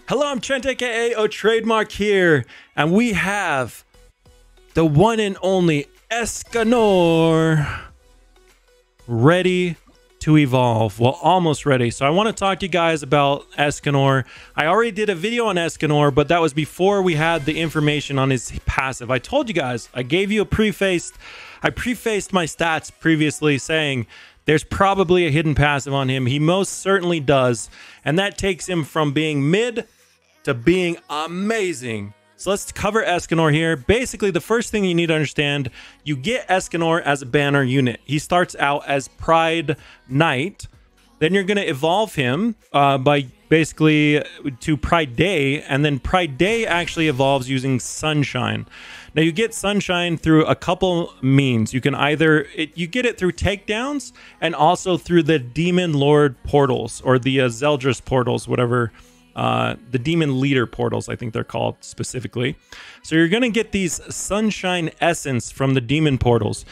Hello, I'm Trent, aka oTradeMark here, and we have the one and only ESCANOR ready to evolve. Well, almost ready. So I want to talk to you guys about ESCANOR. I already did a video on ESCANOR, but that was before we had the information on his passive. I told you guys, I gave you a prefaced my stats previously saying there's probably a hidden passive on him. He most certainly does. And that takes him from being mid to being amazing. So let's cover ESCANOR here. Basically, the first thing you need to understand, you get ESCANOR as a banner unit. He starts out as Pride Knight. Then you're going to evolve him by basically to Pride Day. And then Pride Day actually evolves using Sunshine. Now, you get Sunshine through a couple means. You can either, you get it through takedowns and also through the Demon Lord portals or the Zeldris portals, whatever. The Demon Leader portals, I think they're called specifically. So you're going to get these Sunshine Essence from the Demon portals.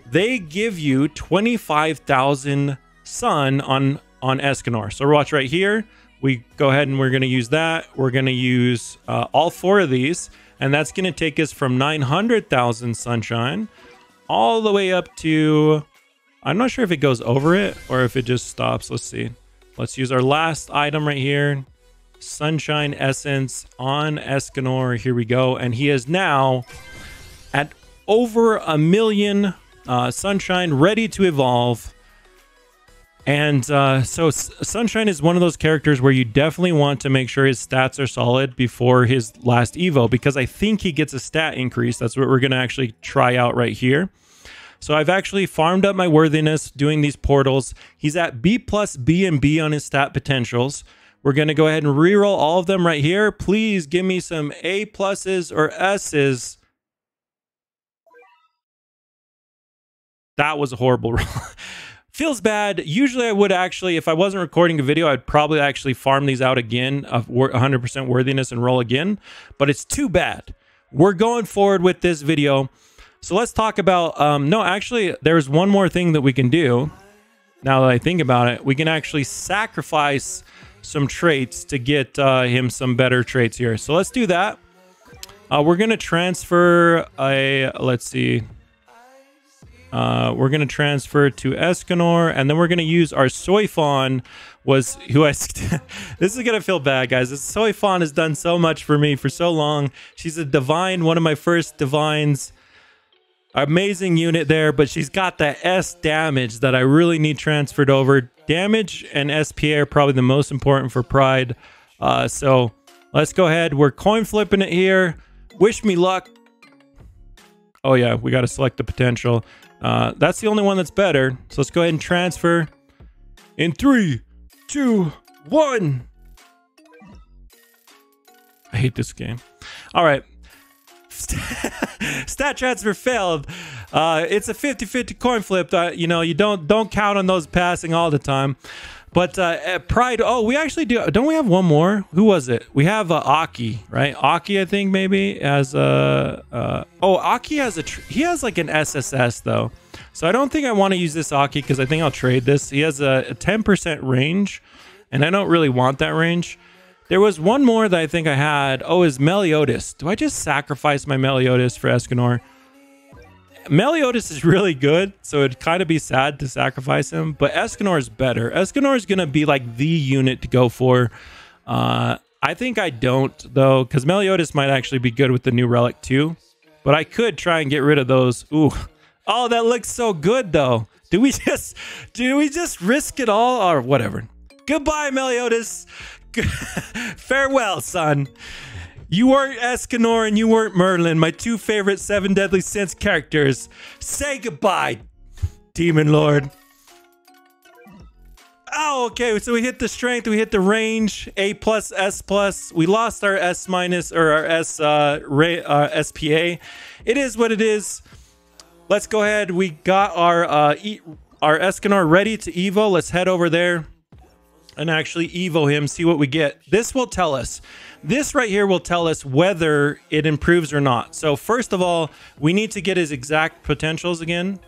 They give you 25,000 Sun on ESCANOR. So watch right here. We go ahead and we're going to use that. We're going to use all four of these. And that's going to take us from 900,000 Sunshine all the way up to... I'm not sure if it goes over it or if it just stops. Let's see. Let's use our last item right here. Sunshine Essence on ESCANOR. Here we go. And he is now at over 1 million Sunshine, ready to evolve. And so Sunshine is one of those characters where you definitely want to make sure his stats are solid before his last Evo, because I think he gets a stat increase. That's what we're going to actually try out right here. So I've actually farmed up my worthiness doing these portals. He's at B plus B and B on his stat potentials. We're going to go ahead and reroll all of them right here. Please give me some A pluses or S's. That was a horrible roll. Feels bad. Usually I would actually, if I wasn't recording a video, I'd probably actually farm these out again of 100% worthiness and roll again. But it's too bad. We're going forward with this video. So let's talk about, no, actually, there's one more thing that we can do. Now that I think about it, we can actually sacrifice some traits to get him some better traits here. So let's do that. We're going to transfer a, let's see. We're going to transfer to ESCANOR, and then we're going to use our Soifon was who I, this is going to feel bad, guys. This Soifon has done so much for me for so long. She's a divine, one of my first divines. Amazing unit there, but she's got that S damage that I really need transferred over. Damage and SPA are probably the most important for Pride. So let's go ahead. We're coin flipping it here. Wish me luck. Oh yeah, we got to select the potential. That's the only one that's better. So let's go ahead and transfer in 3, 2, 1. I hate this game. All right. Stat transfer failed. It's a 50-50 coin flip. You know, you don't count on those passing all the time. But Pride, oh, we actually do. Don't we have one more? Who was it? We have Aki, right? Aki, I think maybe as oh, Aki has he has like an SSS though. So I don't think I want to use this Aki because I think I'll trade this. He has a 10% range, and I don't really want that range. There was one more that I think I had. Oh, is Meliodas. Do I just sacrifice my Meliodas for ESCANOR? Meliodas is really good, so it'd kind of be sad to sacrifice him, but ESCANOR is better. ESCANOR is going to be like the unit to go for. I think I don't, though, because Meliodas might actually be good with the new relic, too. But I could try and get rid of those. Ooh. Oh, that looks so good, though. Do we just risk it all? Or whatever. Goodbye, Meliodas. Farewell, son. You weren't ESCANOR and you weren't Merlin, my two favorite 7 Deadly Sins characters. Say goodbye, Demon Lord. Oh, okay, so we hit the strength, we hit the range, A plus, S plus. We lost our S minus, or our S SPA. It is what it is. Let's go ahead. We got our ESCANOR ready to Evo. Let's head over there and actually Evo him, see what we get. This will tell us. This right here will tell us whether it improves or not. So first of all, we need to get his exact potentials again.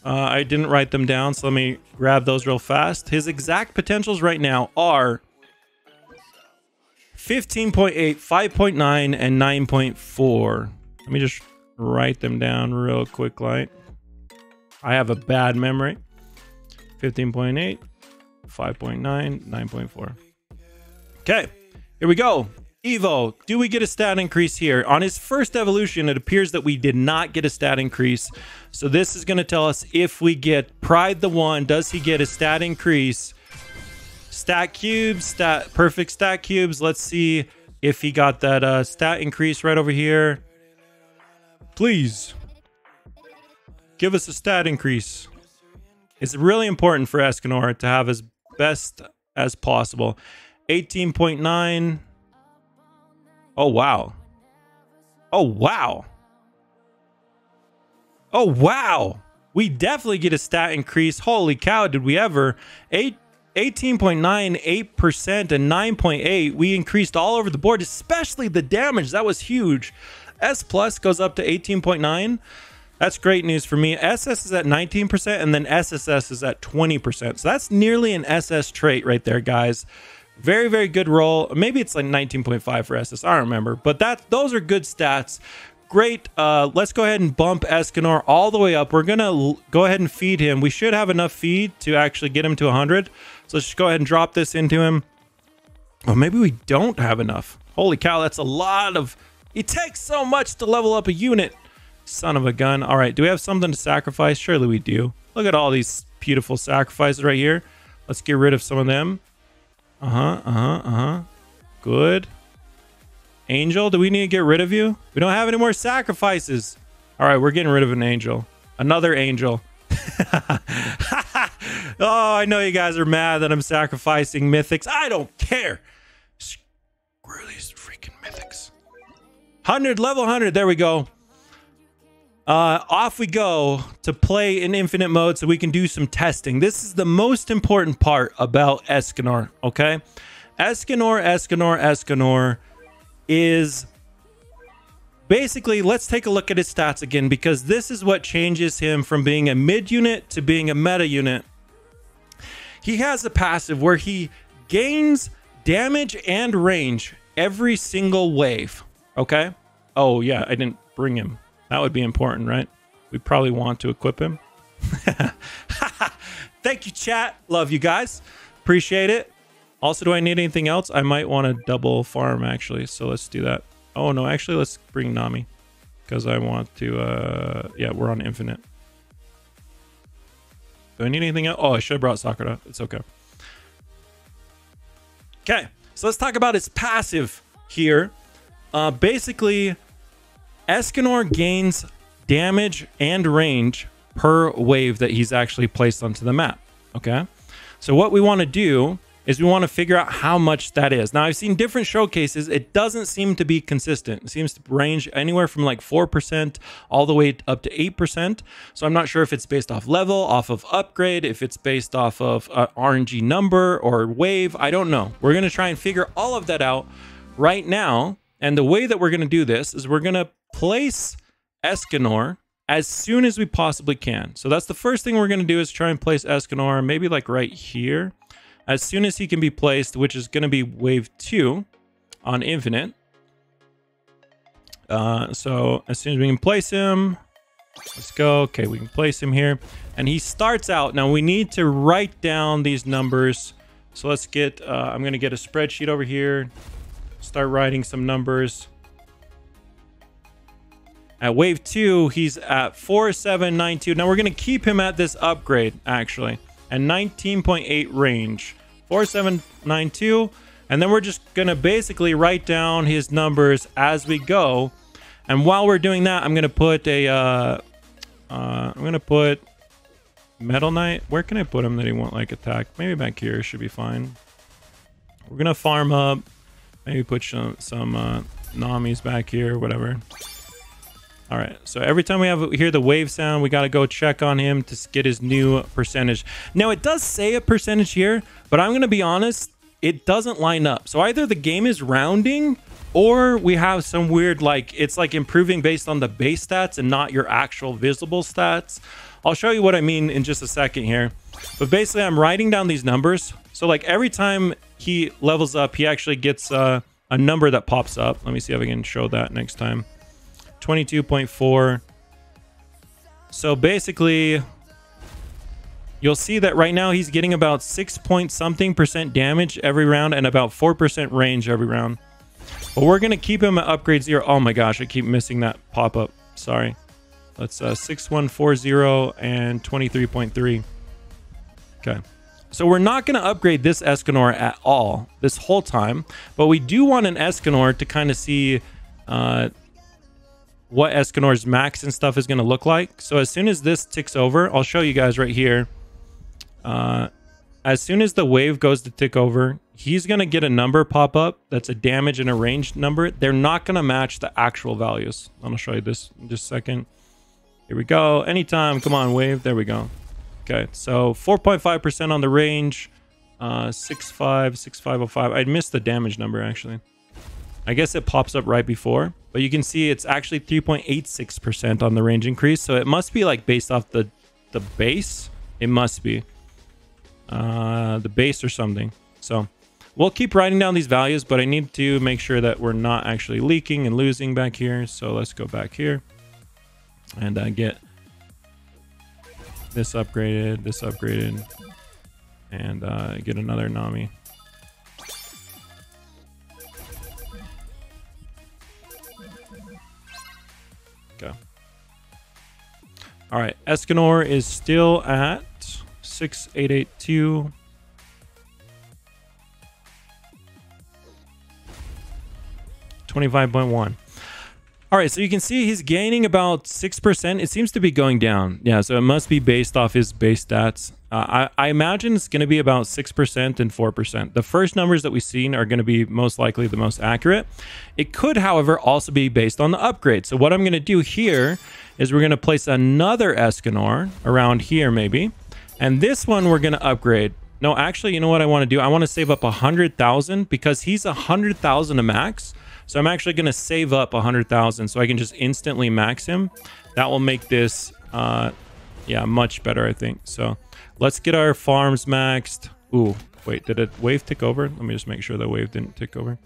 I didn't write them down, so let me grab those real fast. His exact potentials right now are 15.8, 5.9, and 9.4. Let me just write them down real quick, like. I have a bad memory. 15.8, 5.9, 9.4. Okay, here we go. Evo, do we get a stat increase here? On his first evolution, it appears that we did not get a stat increase. So this is going to tell us if we get Pride the One, does he get a stat increase? Stat cubes, perfect stat cubes. Let's see if he got that stat increase right over here. Please give us a stat increase. It's really important for ESCANOR to have as best as possible. 18.9. Oh, wow. Oh, wow. Oh, wow. We definitely get a stat increase. Holy cow, did we ever? 18.9, 8%, and 9.8. We increased all over the board, especially the damage. That was huge. S plus goes up to 18.9. That's great news for me. SS is at 19%, and then SSS is at 20%. So that's nearly an SS trait right there, guys. Very, very good roll. Maybe it's like 19.5 for SS. I don't remember. But those are good stats. Great. Let's go ahead and bump ESCANOR all the way up. We're going to go ahead and feed him. We should have enough feed to actually get him to 100. So let's just go ahead and drop this into him. Oh, maybe we don't have enough. Holy cow, that's a lot of... It takes so much to level up a unit. Son of a gun. All right, do we have something to sacrifice? Surely we do. Look at all these beautiful sacrifices right here. Let's get rid of some of them. Good. Angel, do we need to get rid of you? We don't have any more sacrifices. All right, we're getting rid of an angel. Another angel. Oh, I know you guys are mad that I'm sacrificing mythics. I don't care. Screw these freaking mythics. 100, level 100. There we go. Off we go to play in infinite mode so we can do some testing. This is the most important part about ESCANOR, okay? ESCANOR is basically, let's take a look at his stats again, because this is what changes him from being a mid unit to being a meta unit. He has a passive where he gains damage and range every single wave, okay? Oh yeah, I didn't bring him. That would be important, right? We probably want to equip him. Thank you, chat. Love you guys. Appreciate it. Also, do I need anything else? I might want to double farm, actually. So let's do that. Oh, no. Actually, let's bring Nami. Because I want to... yeah, we're on infinite. Do I need anything else? Oh, I should have brought Sakura. It's okay. Okay. So let's talk about his passive here. Basically... ESCANOR gains damage and range per wave that he's actually placed onto the map, okay? So what we want to do is we want to figure out how much that is. Now, I've seen different showcases. It doesn't seem to be consistent. It seems to range anywhere from like 4% all the way up to 8%. So I'm not sure if it's based off level, off of upgrade, if it's based off of RNG number or wave. I don't know. We're going to try and figure all of that out right now. And the way that we're going to do this is we're going to place ESCANOR as soon as we possibly can. So that's the first thing we're going to do, is try and place ESCANOR maybe like right here as soon as he can be placed, which is going to be wave 2 on infinite. So as soon as we can place him, let's go. Okay, we can place him here, and he starts out. Now we need to write down these numbers. So let's get I'm going to get a spreadsheet over here, start writing some numbers. At wave 2, he's at 4792. Now we're going to keep him at this upgrade, actually, and 19.8 range. 4792. And then we're just going to basically write down his numbers as we go. And while we're doing that, I'm going to put a... I'm going to put Metal Knight. Where can I put him that he won't like attack? Maybe back here should be fine. We're going to farm up. Maybe put some Namis back here, whatever. All right, so every time we hear the wave sound, we got to go check on him to get his new percentage. Now, it does say a percentage here, but I'm going to be honest, it doesn't line up. So either the game is rounding, or we have some weird, like, it's like improving based on the base stats and not your actual visible stats. I'll show you what I mean in just a second here. But basically, I'm writing down these numbers. So like every time he levels up, he actually gets a a number that pops up. Let me see if I can show that next time. 22.4. So basically, you'll see that right now he's getting about 6 point something % damage every round and about 4% range every round. But we're going to keep him at upgrade 0. Oh my gosh, I keep missing that pop-up. Sorry. Let's 6140 and 23.3. Okay. So we're not going to upgrade this Escanor at all this whole time, but we do want an Escanor to kind of see what Escanor's max and stuff is going to look like. So as soon as this ticks over, I'll show you guys right here. As soon as the wave goes to tick over, he's going to get a number pop up that's a damage and a range number. They're not going to match the actual values. I'll show you this in just a second. Here we go. Anytime. Come on, wave. There we go. Okay, so 4.5% on the range. 6505. I missed the damage number, actually. I guess it pops up right before. But you can see it's actually 3.86% on the range increase. So it must be like based off the base. It must be. The base or something. So we'll keep writing down these values, but I need to make sure that we're not actually leaking and losing back here. So let's go back here and get this upgraded, and get another Nami. Okay. All right, Escanor is still at 6882. $25.1. All right, so you can see he's gaining about 6%. It seems to be going down. Yeah, so it must be based off his base stats. I imagine it's going to be about 6% and 4%. The first numbers that we've seen are going to be most likely the most accurate. It could, however, also be based on the upgrade. So what I'm going to do here is we're going to place another Escanor around here maybe. And this one we're going to upgrade. No, actually, you know what I want to do? I want to save up 100,000 because he's 100,000 a max. So I'm actually going to save up 100,000 so I can just instantly max him. That will make this, yeah, much better, I think. So let's get our farms maxed. Ooh, wait, did it wave tick over? Let me just make sure the wave didn't tick over.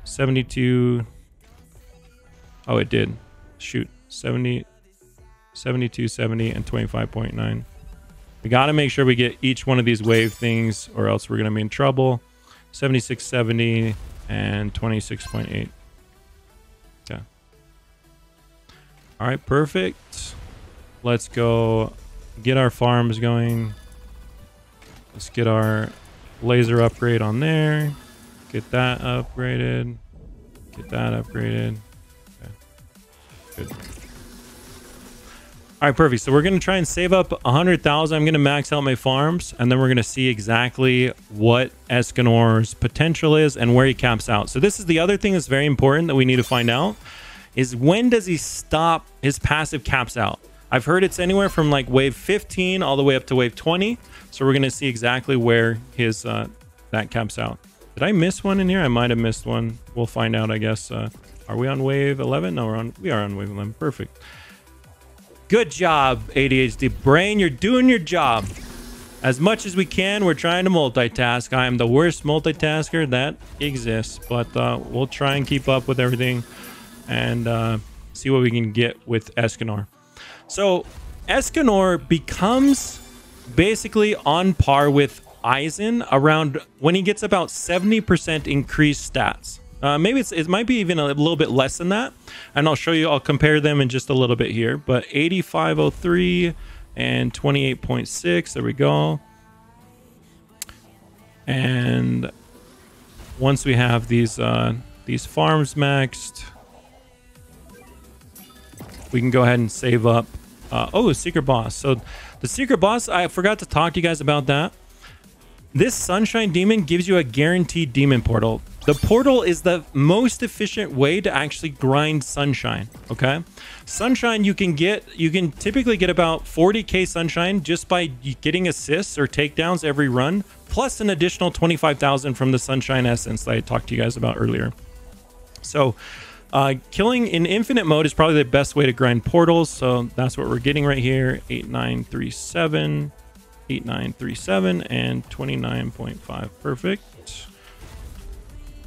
72. Oh, it did. Shoot, 70, 72, 70, and 25.9. We got to make sure we get each one of these wave things or else we're going to be in trouble. 76, 70. And 26.8. Okay. All right, perfect. Let's go get our farms going. Let's get our laser upgrade on there. Get that upgraded. Get that upgraded. Okay. Good. All right, perfect. So we're going to try and save up 100,000. I'm going to max out my farms, and then we're going to see exactly what Escanor's potential is and where he caps out. So this is the other thing that's very important that we need to find out is when does he stop his passive caps out? I've heard it's anywhere from like wave 15 all the way up to wave 20. So we're going to see exactly where his that caps out. Did I miss one in here? I might have missed one. We'll find out, I guess. Are we on wave 11? No, we are on wave 11. Perfect. Good job, ADHD brain. You're doing your job. As much as we can, we're trying to multitask. I am the worst multitasker that exists, but we'll try and keep up with everything and see what we can get with Escanor. So Escanor becomes basically on par with Aizen around when he gets about 70% increased stats. Maybe it might be even a little bit less than that. And I'll show you, I'll compare them in just a little bit here. But 8503 and 28.6, there we go. And once we have these farms maxed, we can go ahead and save up. Oh, secret boss. So the secret boss, I forgot to talk to you guys about that. This Sunshine Demon gives you a guaranteed demon portal. The portal is the most efficient way to actually grind Sunshine, okay? Sunshine, you can typically get about 40k Sunshine just by getting assists or takedowns every run, plus an additional 25,000 from the Sunshine Essence that I talked to you guys about earlier. So killing in infinite mode is probably the best way to grind portals, so that's what we're getting right here. 8937, 8937, and 29.5. Perfect.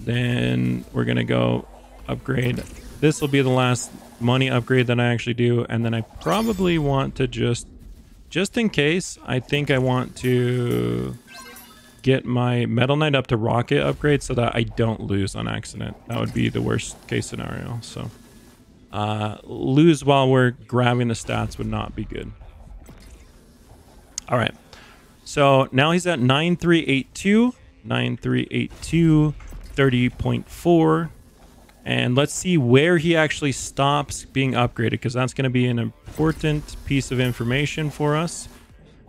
Then we're going to go upgrade. This will be the last money upgrade that I actually do. And then I probably want to just in case, I think I want to get my Metal Knight up to rocket upgrade so that I don't lose on accident. That would be the worst case scenario. So lose while we're grabbing the stats would not be good. All right. So now he's at 9382, 9382, 30.4. And let's see where he actually stops being upgraded, because that's going to be an important piece of information for us.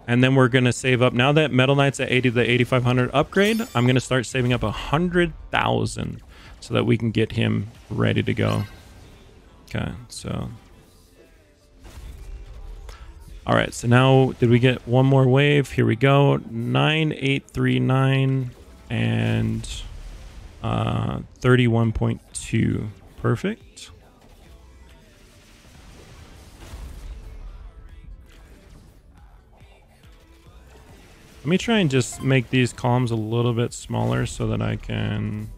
And then we're going to save up. Now that Metal Knight's at 80 to the 8500 upgrade, I'm going to start saving up 100,000 so that we can get him ready to go. Okay, so. All right, so now did we get one more wave? Here we go. 9839 and 31.2. Perfect. Let me try and just make these columns a little bit smaller so that I can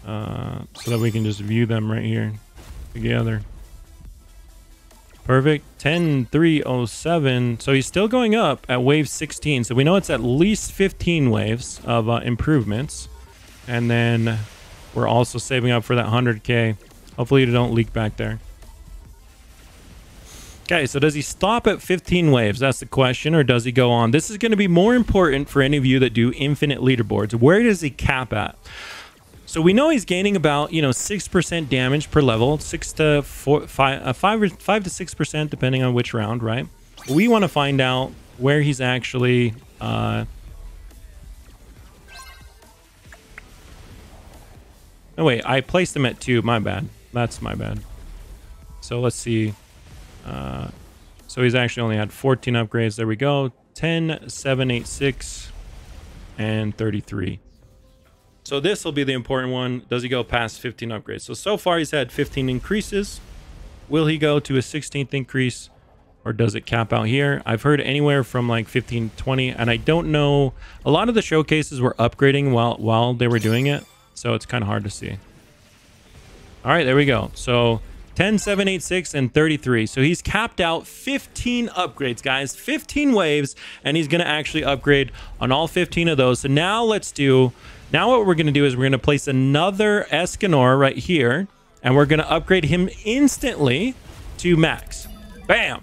so that we can just view them right here together. Perfect. 10,307. So he's still going up at wave 16. So we know it's at least 15 waves of improvements. And then we're also saving up for that 100K. Hopefully you don't leak back there. Okay, so does he stop at 15 waves? That's the question. Or does he go on? This is going to be more important for any of you that do infinite leaderboards. Where does he cap at? So we know he's gaining about, 6% damage per level, 5 to 6% depending on which round, right? We want to find out where he's actually oh wait, I placed him at 2. My bad. That's my bad. So let's see. So he's actually only had 14 upgrades. There we go. 10, 7, 8, 6, and 33. So this will be the important one. Does he go past 15 upgrades? So far he's had 15 increases. Will he go to a 16th increase, or does it cap out here? I've heard anywhere from like 15, 20, and I don't know. A lot of the showcases were upgrading while they were doing it, so it's kind of hard to see. All right, there we go. So 10, 7, 8, 6, and 33. So he's capped out 15 upgrades, guys. 15 waves, and he's going to actually upgrade on all 15 of those. So now let's do... Now what we're going to do is we're going to place another ESCANOR right here, and we're going to upgrade him instantly to max. Bam!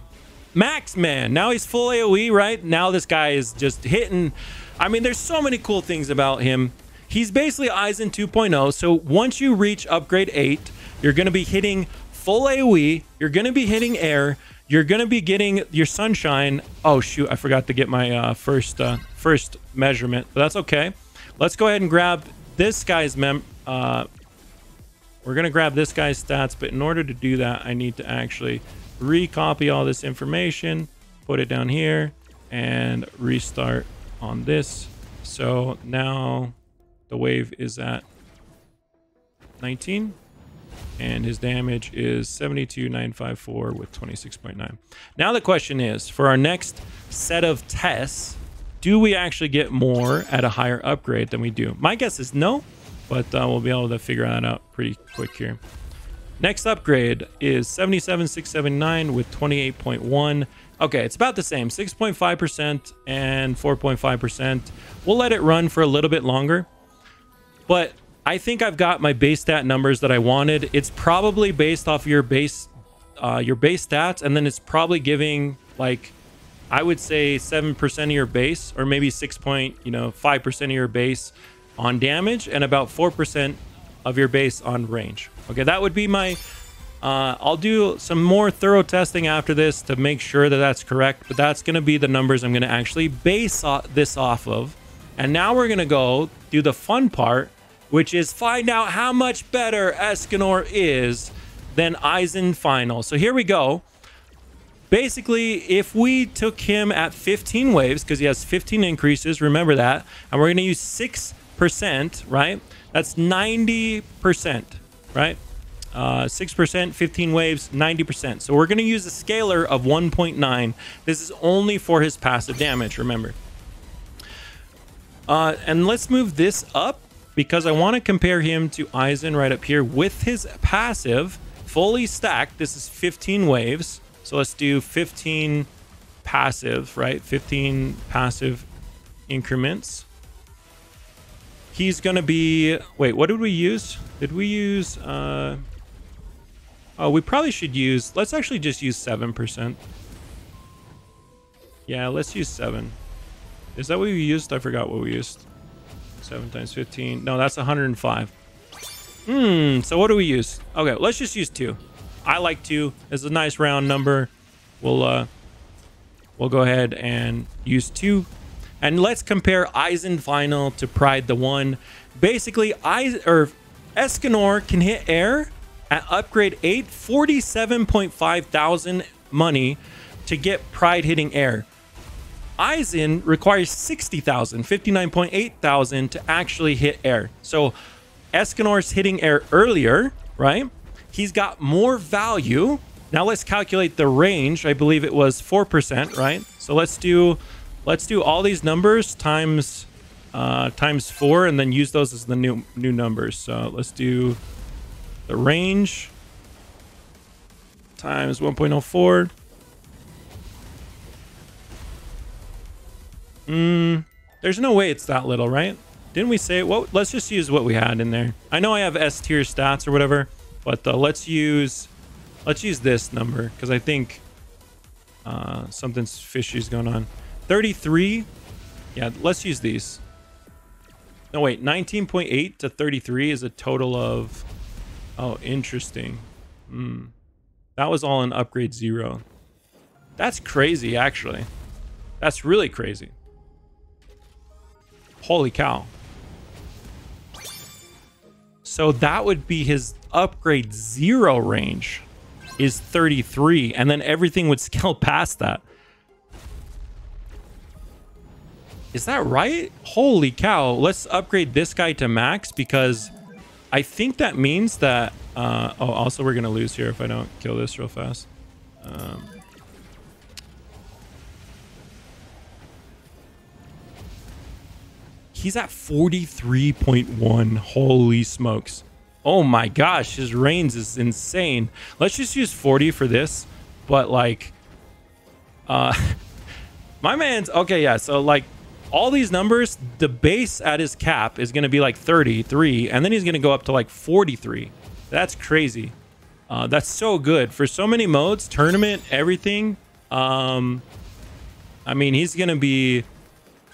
Max, man. Now he's full AoE, right? Now this guy is just hitting... I mean, there's so many cool things about him. He's basically Aizen 2.0, so once you reach upgrade 8, you're going to be hitting full AoE, you're going to be hitting air, you're going to be getting your sunshine. Oh, shoot, I forgot to get my first measurement, but that's okay. Let's go ahead and grab this guy's we're going to grab this guy's stats, but in order to do that, I need to actually recopy all this information, put it down here, and restart on this. So now the wave is at 19, and his damage is 72,954 with 26.9. Now the question is, for our next set of tests, do we actually get more at a higher upgrade than we do? My guess is no, but we'll be able to figure that out pretty quick here. Next upgrade is 77,679 with 28.1. Okay, it's about the same, 6.5% and 4.5%. We'll let it run for a little bit longer, but I think I've got my base stat numbers that I wanted. It's probably based off your base stats, and then it's probably giving, like, I would say 7% of your base, or maybe 5% of your base on damage, and about 4% of your base on range. Okay, that would be my... I'll do some more thorough testing after this to make sure that that's correct, but that's going to be the numbers I'm going to actually base this off of. And now we're going to go do the fun part, which is find out how much better ESCANOR is than Aizen Final. So here we go. Basically, if we took him at 15 waves, because he has 15 increases, remember that, and we're going to use 6%, right? That's 90%, right? 6%, 15 waves, 90%. So we're going to use a scalar of 1.9. This is only for his passive damage, remember. And let's move this up because I want to compare him to Eisen right up here with his passive fully stacked. This is 15 waves. So let's do 15 passive, right? 15 passive increments. He's going to be... Wait, what did we use? Did we use... Oh, we probably should use... Let's actually just use 7%. Yeah, let's use 7. Is that what we used? I forgot what we used. 7 times 15. No, that's 105. So what do we use? Okay, let's just use 2. I like 2. It's a nice round number. We'll go ahead and use 2. And let's compare Eisen Final to Pride the 1. Basically, ESCANOR can hit air at upgrade 8, 47.5 thousand money to get Pride hitting air. Eisen requires 60,000, 59.8 thousand to actually hit air. So ESCANOR's hitting air earlier, right? He's got more value. Now let's calculate the range. I believe it was 4%, right? So let's do all these numbers times 4 and then use those as the new numbers. So let's do the range times 1.04. There's no way it's that little, right? Didn't we say it? Well, let's just use what we had in there. I know I have S tier stats or whatever, but let's use this number because I think something fishy is going on. 33. Yeah, let's use these. No, wait, 19.8 to 33 is a total of... Oh, interesting. That was all in upgrade 0. That's crazy, actually. That's really crazy. Holy cow. So that would be his upgrade 0 range is 33, and then everything would scale past that. Is that right? Holy cow. Let's upgrade this guy to max because I think that means that... oh, also we're going to lose here if I don't kill this real fast. He's at 43.1. Holy smokes. Oh my gosh, his range is insane. Let's just use 40 for this. But like, my man's... Okay, yeah, so like, all these numbers, the base at his cap is going to be like 33, and then he's going to go up to like 43. That's crazy. That's so good for so many modes, tournament, everything. I mean, he's going to be...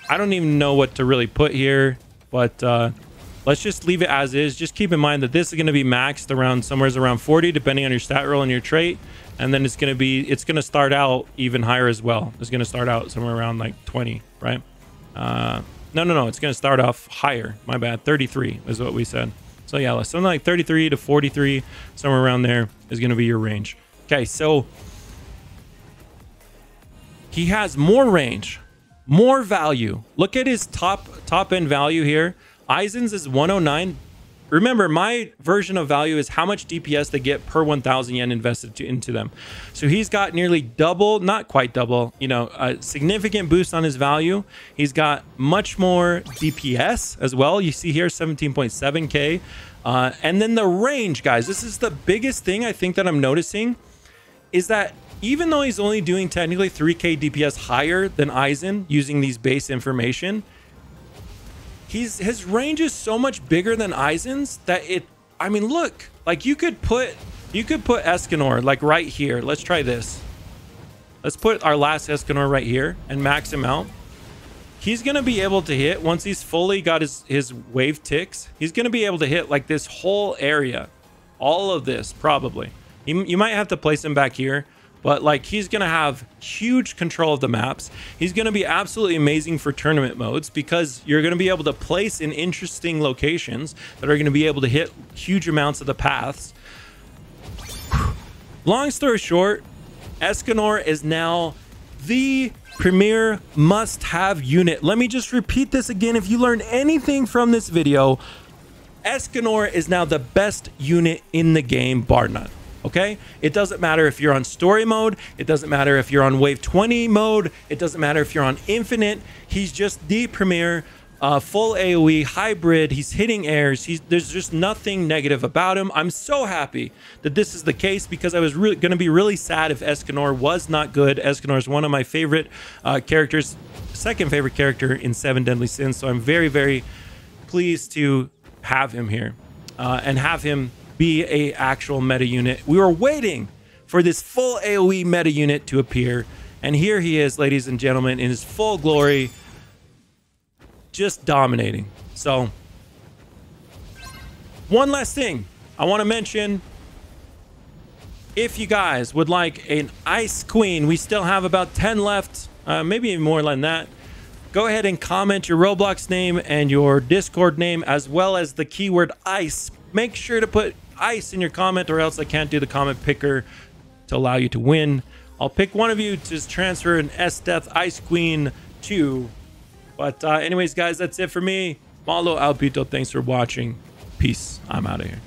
I don't even know what to really put here, but let's just leave it as is. Just keep in mind that this is going to be maxed around somewhere around 40, depending on your stat roll and your trait. And then it's going to start out even higher as well. It's going to start out somewhere around like 20, right? No. It's going to start off higher. My bad. 33 is what we said. So yeah, something like 33 to 43, somewhere around there is going to be your range. Okay, so he has more range, more value. Look at his top end value here. Eisen's is 109. Remember, my version of value is how much DPS they get per 1,000 yen invested into them. So he's got nearly double, not quite double, you know, a significant boost on his value. He's got much more DPS as well. You see here, 17.7K. And then the range, guys, this is the biggest thing I think that I'm noticing is that even though he's only doing technically 3K DPS higher than Eisen using these base information, his range is so much bigger than Eisen's that I mean, look, like you could put ESCANOR like right here. Let's try this. Let's put our last ESCANOR right here and max him out. He's going to be able to hit, once he's fully got his wave ticks, he's going to be able to hit like this whole area. All of this, probably. You might have to place him back here. But like he's going to have huge control of the maps. He's going to be absolutely amazing for tournament modes because you're going to be able to place in interesting locations that are going to be able to hit huge amounts of the paths. Long story short, ESCANOR is now the premier must-have unit. Let me just repeat this again. If you learned anything from this video, ESCANOR is now the best unit in the game, bar none. Okay, it doesn't matter if you're on story mode, it doesn't matter if you're on wave 20 mode, it doesn't matter if you're on infinite. He's just the premier full AoE, hybrid. He's hitting airs. There's just nothing negative about him. I'm so happy that this is the case because I was really going to be really sad if ESCANOR was not good. ESCANOR is one of my favorite characters, second favorite character in 7 Deadly Sins. So I'm very, very pleased to have him here and have him be a actual meta unit. We were waiting for this full AoE meta unit to appear. And here he is, ladies and gentlemen, in his full glory, just dominating. So, one last thing I want to mention. If you guys would like an Ice Queen, we still have about 10 left, maybe even more than that. Go ahead and comment your Roblox name and your Discord name, as well as the keyword ICE. Make sure to put ICE in your comment, or else I can't do the comment picker to allow you to win. I'll pick one of you to transfer an S-Death Ice Queen to. But anyways, guys, that's it for me. Malo Alpito, thanks for watching. Peace. I'm out of here.